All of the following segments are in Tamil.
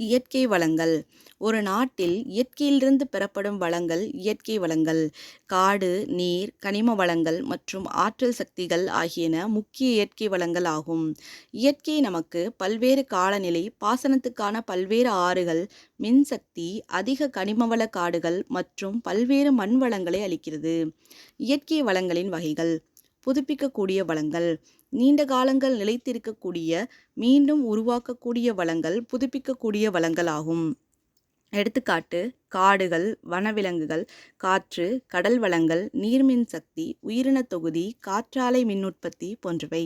இயற்கை வளங்கள். ஒரு நாட்டில் இயற்கையிலிருந்து பெறப்படும் வளங்கள் இயற்கை வளங்கள். காடு, நீர், கனிம வளங்கள் மற்றும் ஆற்றல் சக்திகள் ஆகியன முக்கிய இயற்கை வளங்கள் ஆகும். இயற்கை நமக்கு பல்வேறு காலநிலை, பாசனத்துக்கான பல்வேறு ஆறுகள், மின்சக்தி, அதிக கனிமவள காடுகள் மற்றும் பல்வேறு மண் வளங்களை அளிக்கிறது. இயற்கை வளங்களின் வகைகள். புதுப்பிக்கக்கூடிய வளங்கள். நீண்ட காலங்கள் நிலைத்திருக்கக்கூடிய, மீண்டும் உருவாக்கக்கூடிய வளங்கள் புதுப்பிக்கக்கூடிய வளங்கள் ஆகும். எடுத்துக்காட்டு: காடுகள், வனவிலங்குகள், காற்று, கடல் வளங்கள், நீர்மின் சக்தி, உயிரினத் தொகுதி, காற்றாலை மின் உற்பத்தி போன்றவை.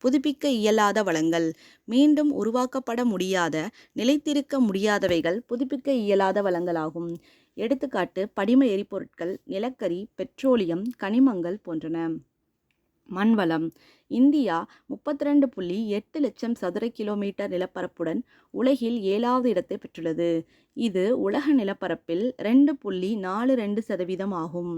புதுப்பிக்க இயலாத வளங்கள். மீண்டும் உருவாக்கப்பட முடியாத, நிலைத்திருக்க முடியாதவைகள் புதுப்பிக்க இயலாத வளங்களாகும். எடுத்துக்காட்டு: படிம எரிபொருட்கள், நிலக்கரி, பெட்ரோலியம், கனிமங்கள் போன்றன. மண்வளம். இந்தியா 32.8 லட்சம் சதுர கிலோமீட்டர் நிலப்பரப்புடன் உலகில் 7வது இடத்தை பெற்றுள்ளது. இது உலக நிலப்பரப்பில் 2.42% ஆகும்.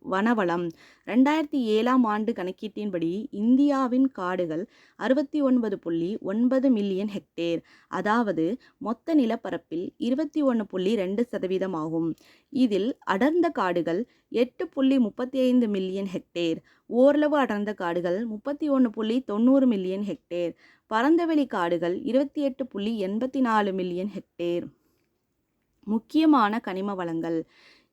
வனவளம். 2007ஆம் ஆண்டு கணக்கீட்டின்படி இந்தியாவின் காடுகள் 69.9 மில்லியன் ஹெக்டேர், அதாவது மொத்த நிலப்பரப்பில் 21.2% ஆகும். இதில் அடர்ந்த காடுகள் 8.35 மில்லியன் ஹெக்டேர், ஓரளவு அடர்ந்த காடுகள் 31.90 மில்லியன் ஹெக்டேர், பரந்தவெளி காடுகள் 28.84 மில்லியன் ஹெக்டேர். முக்கியமான கனிம வளங்கள்.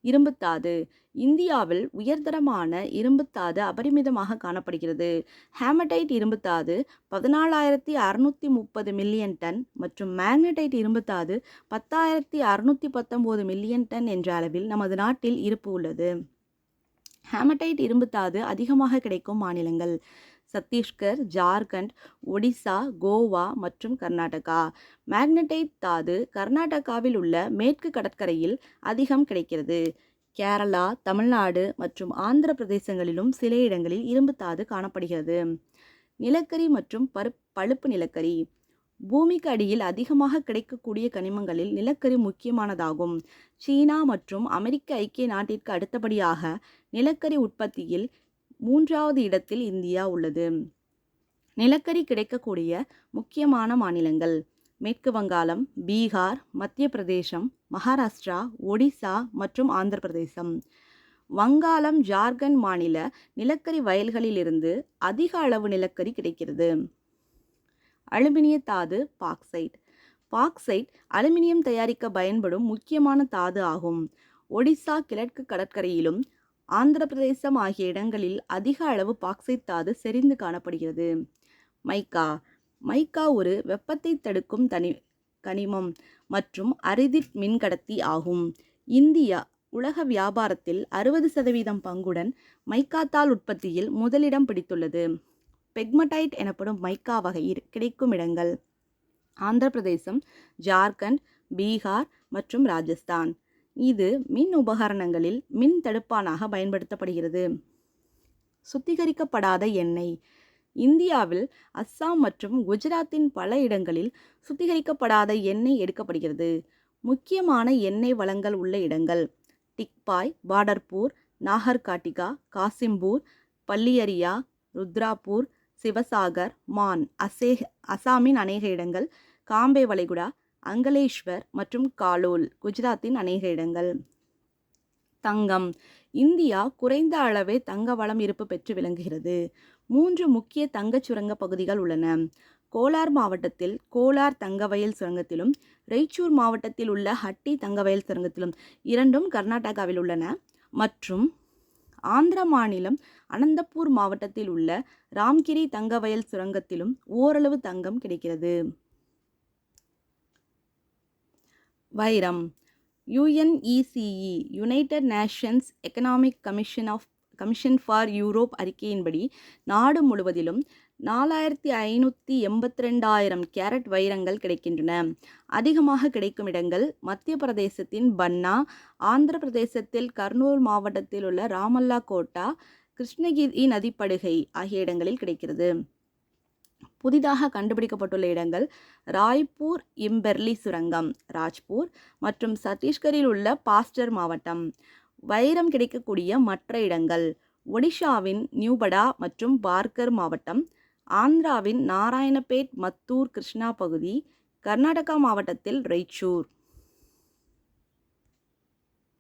இரும்புத்தாது. இந்தியாவில் உயர்தரமான இரும்புத்தாது அபரிமிதமாக காணப்படுகிறது. ஹேமடைட் இரும்புத்தாது 14,630 மில்லியன் டன் மற்றும் மேக்னடைட் இரும்புத்தாது 10,619 மில்லியன் டன் என்ற அளவில் நமது நாட்டில் இருப்பு உள்ளது. ஹேமடைட் இரும்புத்தாது அதிகமாக கிடைக்கும் மாநிலங்கள்: சத்தீஸ்கர், ஜார்க்கண்ட், ஒடிசா, கோவா மற்றும் கர்நாடகா. மேக்னடைட் தாது கர்நாடகாவில் உள்ள மேற்கு கடற்கரையில் அதிகம் கிடைக்கிறது. கேரளா, தமிழ்நாடு மற்றும் ஆந்திர பிரதேசங்களிலும் சில இடங்களில் இரும்புத்தாது காணப்படுகிறது. நிலக்கரி மற்றும் பழுப்பு நிலக்கரி. பூமிக்கு அடியில் அதிகமாக கிடைக்கக்கூடிய கனிமங்களில் நிலக்கரி முக்கியமானதாகும். சீனா மற்றும் அமெரிக்க ஐக்கிய நாட்டிற்கு அடுத்தபடியாக நிலக்கரி உற்பத்தியில் 3வது இடத்தில் இந்தியா உள்ளது. நிலக்கரி கிடைக்கக்கூடிய முக்கியமான மாநிலங்கள்: மேற்கு வங்காளம், பீகார், மத்திய பிரதேசம், மகாராஷ்டிரா, ஒடிசா மற்றும் ஆந்திர பிரதேசம். வங்காளம், ஜார்க்கண்ட் மாநில நிலக்கரி வயல்களிலிருந்து அதிக அளவு நிலக்கரி கிடைக்கிறது. அலுமினிய தாது பாக்சைட். பாக்சைட் அலுமினியம் தயாரிக்க பயன்படும் முக்கியமான தாது ஆகும். ஒடிசா கிழக்கு கடற்கரையிலும் ஆந்திர பிரதேசம் ஆகிய இடங்களில் அதிக அளவு பாக்சைட் தாது செறிந்து காணப்படுகிறது. மைக்கா. மைக்கா ஒரு வெப்பத்தை தடுக்கும் கனிமம் மற்றும் அரிதிட் மின்கடத்தி ஆகும். இந்தியா உலக வியாபாரத்தில் 60% பங்குடன் மைக்காத்தாள் உற்பத்தியில் முதலிடம் பிடித்துள்ளது. பெக்மடைட் எனப்படும் மைக்கா வகை கிடைக்கும் இடங்கள்: ஆந்திர பிரதேசம், ஜார்க்கண்ட், பீகார் மற்றும் ராஜஸ்தான். இது மின் உபகரணங்களில் மின் தடுப்பானாக பயன்படுத்தப்படுகிறது. சுத்திகரிக்கப்படாத எண்ணெய். இந்தியாவில் அஸ்ஸாம் மற்றும் குஜராத்தின் பல இடங்களில் சுத்திகரிக்கப்படாத எண்ணெய் எடுக்கப்படுகிறது. முக்கியமான எண்ணெய் வளங்கள் உள்ள இடங்கள்: டிக்பாய், பார்டர்பூர், நாகர்காட்டிகா, காசிம்பூர், பல்லியரியா, ருத்ராப்பூர், சிவசாகர், மான். அசாமின் அநேக இடங்கள், காம்பே வளைகுடா, அங்கலேஷ்வர் மற்றும் காலோல் குஜராத்தின் அநேக இடங்கள். தங்கம். இந்தியா குறைந்த அளவே தங்க வளம் இருப்பு பெற்று விளங்குகிறது. 3 முக்கிய தங்கச் சுரங்க பகுதிகள் உள்ளன. கோலார் மாவட்டத்தில் கோலார் தங்கவயல் சுரங்கத்திலும், ரெய்ச்சூர் மாவட்டத்தில் உள்ள ஹட்டி தங்கவயல் சுரங்கத்திலும், இரண்டும் கர்நாடகாவில் உள்ளன. மற்றும் ஆந்திர மாநிலம் அனந்தபூர் மாவட்டத்தில் உள்ள ராம்கிரி தங்கவயல் சுரங்கத்திலும் ஓரளவு தங்கம் கிடைக்கிறது. வைரம். UNECE United Nations economic commission for Europe அறிக்கையின்படி நாடு முழுவதிலும் 4,582,000 கேரட் வைரங்கள் கிடைக்கின்றன. அதிகமாக கிடைக்கும் இடங்கள்: மத்திய பிரதேசத்தின் பன்னா, ஆந்திர பிரதேசத்தில் கர்னூல் மாவட்டத்தில் உள்ள ராமல்லா கோட்டா, கிருஷ்ணகிரி நதிப்படுகை ஆகிய இடங்களில் கிடைக்கிறது. புதிதாக கண்டுபிடிக்கப்பட்டுள்ள இடங்கள்: ராய்ப்பூர் இம்பெர்லி சுரங்கம், ராஜ்பூர் மற்றும் சத்தீஸ்கரில் உள்ள பாஸ்டர் மாவட்டம். வைரம் கிடைக்கக்கூடிய மற்ற இடங்கள்: ஒடிஷாவின் நியூபடா மற்றும் பார்கர் மாவட்டம், ஆந்திராவின் நாராயணபேட், மத்தூர், கிருஷ்ணா பகுதி, கர்நாடகா மாவட்டத்தில் ராய்ச்சூர்.